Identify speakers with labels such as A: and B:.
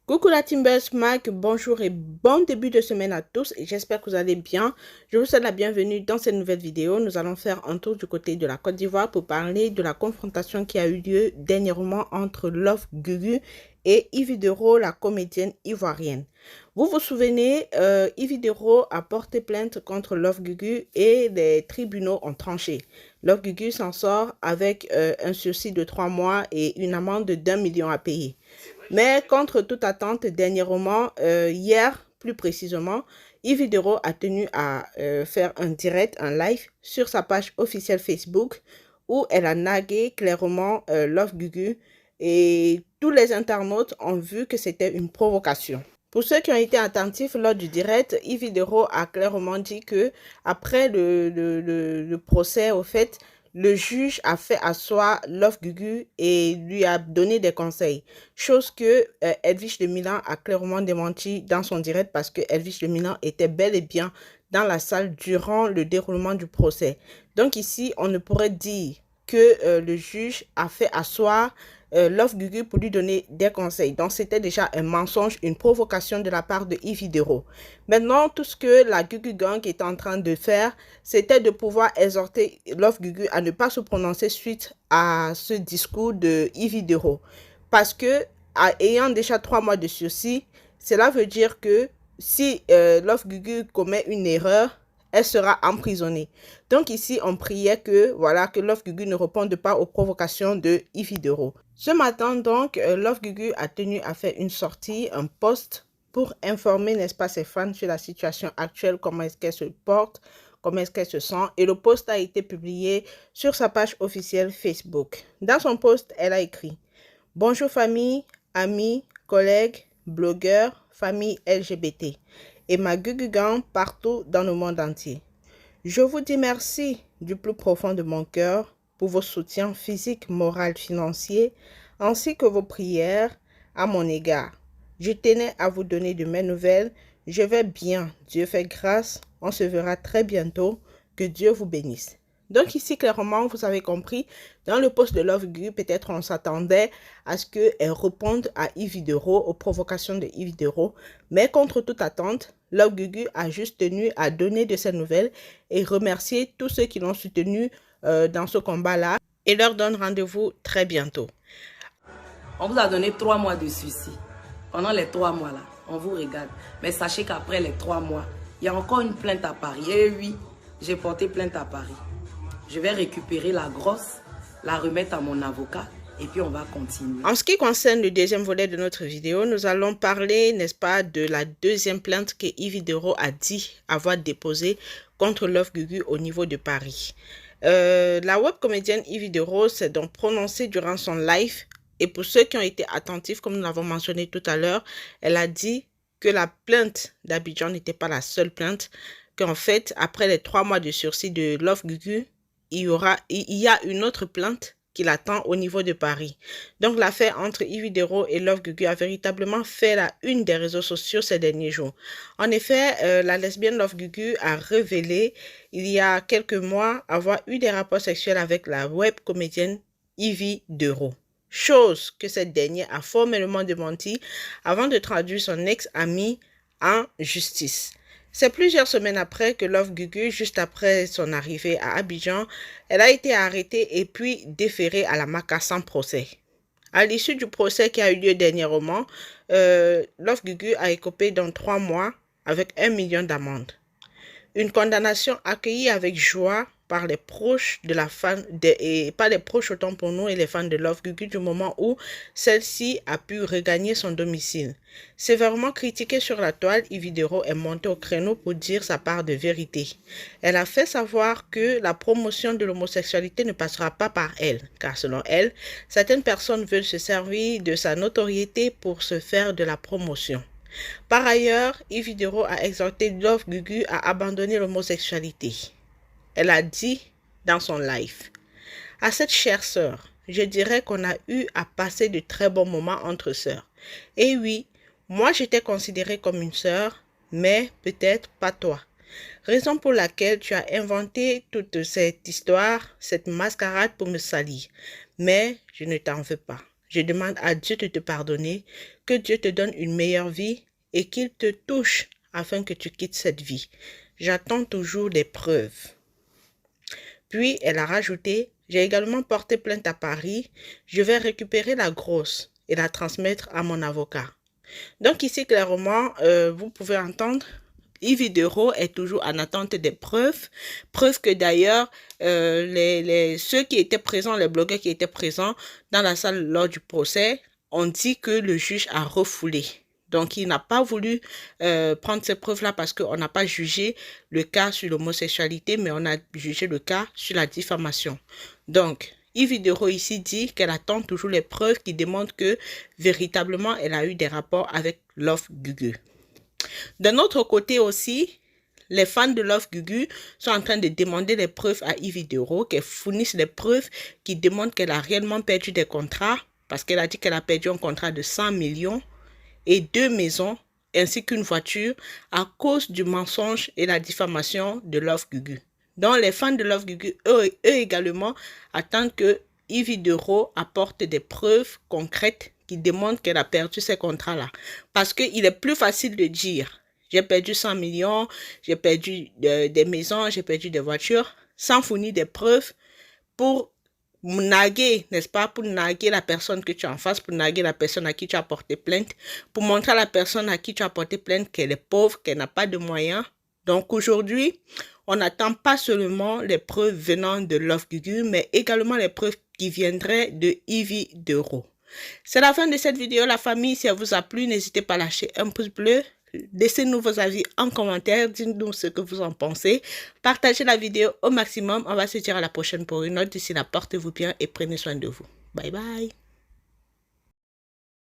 A: Coucou la Team Buzz Mac, bonjour et bon début de semaine à tous et j'espère que vous allez bien. Je vous souhaite la bienvenue dans cette nouvelle vidéo. Nous allons faire un tour du côté de la Côte d'Ivoire pour parler de la confrontation qui a eu lieu dernièrement entre Love Gugu et Yves Dero, la comédienne ivoirienne. Vous vous souvenez, Yves Dero a porté plainte contre Love Gugu et les tribunaux ont tranché. Love Gugu s'en sort avec un sursis de 3 mois et une amende de 1 million à payer. Mais contre toute attente, dernièrement, hier plus précisément, Yves Dero a tenu à faire un direct, un live sur sa page officielle Facebook où elle a nagué clairement Love Gugu et tous les internautes ont vu que c'était une provocation. Pour ceux qui ont été attentifs lors du direct, Yves Dero a clairement dit que après le procès, au fait, le juge a fait asseoir Love Gugu et lui a donné des conseils. Chose que Edwige de Milan a clairement démenti dans son direct parce que Edwige de Milan était bel et bien dans la salle durant le déroulement du procès. Donc ici, on ne pourrait dire que le juge a fait asseoir Love Gugu pour lui donner des conseils. Donc, c'était déjà un mensonge, une provocation de la part de Yves Dero. Maintenant, tout ce que la Gugu Gang est en train de faire, c'était de pouvoir exhorter Love Gugu à ne pas se prononcer suite à ce discours de Yves Dero. Parce que, ayant déjà 3 mois de sursis, cela veut dire que si Love Gugu commet une erreur, elle sera emprisonnée. Donc ici, on priait que, voilà, que Love Gugu ne réponde pas aux provocations de Yves Dero. Ce matin, donc, Love Gugu a tenu à faire une sortie, un post pour informer, n'est-ce pas, ses fans sur la situation actuelle, comment est-ce qu'elle se porte, comment est-ce qu'elle se sent. Et le post a été publié sur sa page officielle Facebook. Dans son post, elle a écrit « Bonjour famille, amis, collègues, blogueurs, famille LGBT et ma Gugu Gang partout dans le monde entier. Je vous dis merci du plus profond de mon cœur pour vos soutiens physiques, moraux, financiers, ainsi que vos prières à mon égard. Je tenais à vous donner de mes nouvelles. Je vais bien, Dieu fait grâce. On se verra très bientôt. Que Dieu vous bénisse. » Donc ici, clairement, vous avez compris, dans le post de Love Gugu, peut-être on s'attendait à ce qu'elle réponde à Yves Dero, aux provocations de Yves Dero. Mais contre toute attente, Love Gugu a juste tenu à donner de ses nouvelles et remercier tous ceux qui l'ont soutenu dans ce combat-là et leur donne rendez-vous très bientôt.
B: On vous a donné 3 mois de sursis. Pendant les 3 mois là, on vous regarde. Mais sachez qu'après les 3 mois, il y a encore une plainte à Paris. Et oui, j'ai porté plainte à Paris. Je vais récupérer la grosse, la remettre à mon avocat et puis on va continuer.
A: En ce qui concerne le deuxième volet de notre vidéo, nous allons parler, n'est-ce pas, de la deuxième plainte que Yves Dero a dit avoir déposée contre Love Gugu au niveau de Paris. La web comédienne Yves Dero s'est donc prononcée durant son live et pour ceux qui ont été attentifs, comme nous l'avons mentionné tout à l'heure, elle a dit que la plainte d'Abidjan n'était pas la seule plainte, qu'en fait, après les 3 mois de sursis de Love Gugu, il y a une autre plainte qui l'attend au niveau de Paris. Donc l'affaire entre Yves Dero et Love Gugu a véritablement fait la une des réseaux sociaux ces derniers jours. En effet, la lesbienne Love Gugu a révélé il y a quelques mois avoir eu des rapports sexuels avec la web comédienne Yves Dero. Chose que cette dernière a formellement démenti avant de traduire son ex-ami en justice. C'est plusieurs semaines après que Love Gugu, juste après son arrivée à Abidjan, elle a été arrêtée et puis déférée à la MACA sans procès. À l'issue du procès qui a eu lieu dernièrement, Love Gugu a écopé dans 3 mois avec 1 million d'amende. Une condamnation accueillie avec joie par les proches de la fan, et pas les proches autant pour nous et les fans de Love Gugu du moment où celle-ci a pu regagner son domicile. Sévèrement critiquée sur la toile, Yves Dero est montée au créneau pour dire sa part de vérité. Elle a fait savoir que la promotion de l'homosexualité ne passera pas par elle, car selon elle, certaines personnes veulent se servir de sa notoriété pour se faire de la promotion. Par ailleurs, Yves Dero a exhorté Love Gugu à abandonner l'homosexualité. Elle a dit dans son live « À cette chère sœur, je dirais qu'on a eu à passer de très bons moments entre sœurs. Et oui, moi j'étais considérée comme une sœur, mais peut-être pas toi. Raison pour laquelle tu as inventé toute cette histoire, cette mascarade pour me salir. Mais je ne t'en veux pas. Je demande à Dieu de te pardonner, que Dieu te donne une meilleure vie et qu'il te touche afin que tu quittes cette vie. J'attends toujours des preuves. Puis, elle a rajouté, j'ai également porté plainte à Paris. Je vais récupérer la grosse et la transmettre à mon avocat. Donc ici, clairement, vous pouvez entendre, Yves Dero est toujours en attente des preuves. Preuves que d'ailleurs, ceux qui étaient présents, les blogueurs qui étaient présents dans la salle lors du procès, ont dit que le juge a refoulé. Donc, il n'a pas voulu prendre ces preuves-là parce qu'on n'a pas jugé le cas sur l'homosexualité, mais on a jugé le cas sur la diffamation. Donc, Yves Dero ici dit qu'elle attend toujours les preuves qui démontrent que véritablement, elle a eu des rapports avec Love Gugu. D'un autre côté aussi, les fans de Love Gugu sont en train de demander les preuves à Yves Dero, qu'elle fournisse les preuves qui démontrent qu'elle a réellement perdu des contrats, parce qu'elle a dit qu'elle a perdu un contrat de 100 millions et 2 maisons, ainsi qu'une voiture, à cause du mensonge et la diffamation de Love Gugu. Donc les fans de Love Gugu, eux également, attendent que Yves Dero apporte des preuves concrètes qui démontrent qu'elle a perdu ces contrats-là. Parce qu'il est plus facile de dire, j'ai perdu 100 millions, j'ai perdu des maisons, j'ai perdu des voitures, sans fournir des preuves pour naguer, n'est-ce pas, pour naguer la personne que tu as en face, pour naguer la personne à qui tu as porté plainte, pour montrer à la personne à qui tu as porté plainte qu'elle est pauvre, qu'elle n'a pas de moyens. Donc aujourd'hui, on n'attend pas seulement les preuves venant de Love Gugu, mais également les preuves qui viendraient de Yves Dero. C'est la fin de cette vidéo, la famille. Si elle vous a plu, n'hésitez pas à lâcher un pouce bleu. Laissez-nous vos avis en commentaire. Dites-nous ce que vous en pensez. Partagez la vidéo au maximum. On va se dire à la prochaine pour une autre. D'ici là, portez-vous bien et prenez soin de vous. Bye bye.